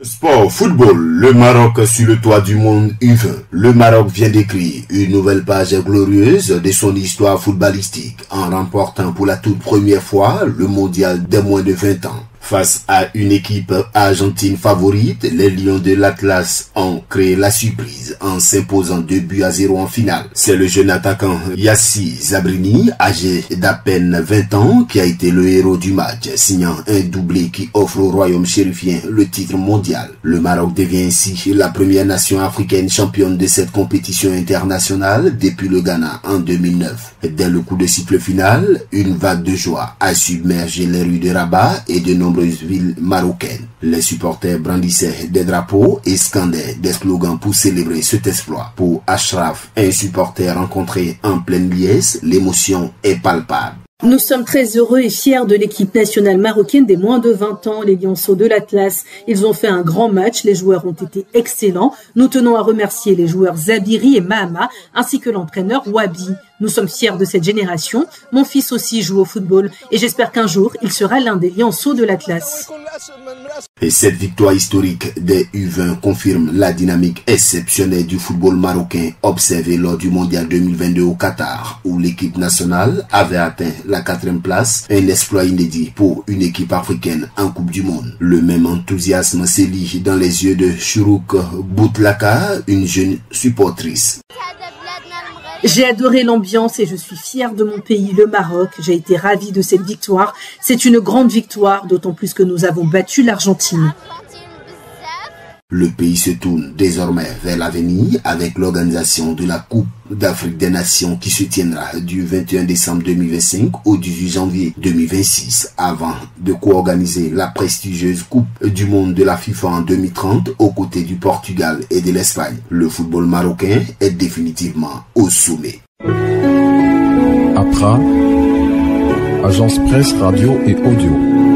Sport, football, le Maroc sur le toit du monde U20. Le Maroc vient d'écrire une nouvelle page glorieuse de son histoire footballistique en remportant pour la toute première fois le mondial des moins de 20 ans. Face à une équipe argentine favorite, les Lions de l'Atlas ont créé la surprise en s'imposant 2-0 en finale. C'est le jeune attaquant Yassi Zabrini, âgé d'à peine 20 ans, qui a été le héros du match, signant un doublé qui offre au royaume chérifien le titre mondial. Le Maroc devient ainsi la première nation africaine championne de cette compétition internationale depuis le Ghana en 2009. Dès le coup de sifflet final, une vague de joie a submergé les rues de Rabat et de nombreuses villes marocaines. Les supporters brandissaient des drapeaux et scandaient des slogans pour célébrer cet exploit. Pour Ashraf, un supporter rencontré en pleine liesse, l'émotion est palpable. Nous sommes très heureux et fiers de l'équipe nationale marocaine des moins de 20 ans, les Lionceaux de l'Atlas. Ils ont fait un grand match, les joueurs ont été excellents. Nous tenons à remercier les joueurs Zabiri et Mahama, ainsi que l'entraîneur Wabi. Nous sommes fiers de cette génération. Mon fils aussi joue au football et j'espère qu'un jour, il sera l'un des Lionceaux de l'Atlas. Et cette victoire historique des U20 confirme la dynamique exceptionnelle du football marocain observée lors du mondial 2022 au Qatar, où l'équipe nationale avait atteint la 4e place, un exploit inédit pour une équipe africaine en Coupe du Monde. Le même enthousiasme s'élit dans les yeux de Chourouk Boutlaka, une jeune supportrice. J'ai adoré l'ambiance et je suis fière de mon pays, le Maroc. J'ai été ravie de cette victoire. C'est une grande victoire, d'autant plus que nous avons battu l'Argentine. Le pays se tourne désormais vers l'avenir avec l'organisation de la Coupe d'Afrique des Nations qui se tiendra du 21 décembre 2025 au 18 janvier 2026 avant de co-organiser la prestigieuse Coupe du Monde de la FIFA en 2030 aux côtés du Portugal et de l'Espagne. Le football marocain est définitivement au sommet. Accra, agence presse, radio et audio.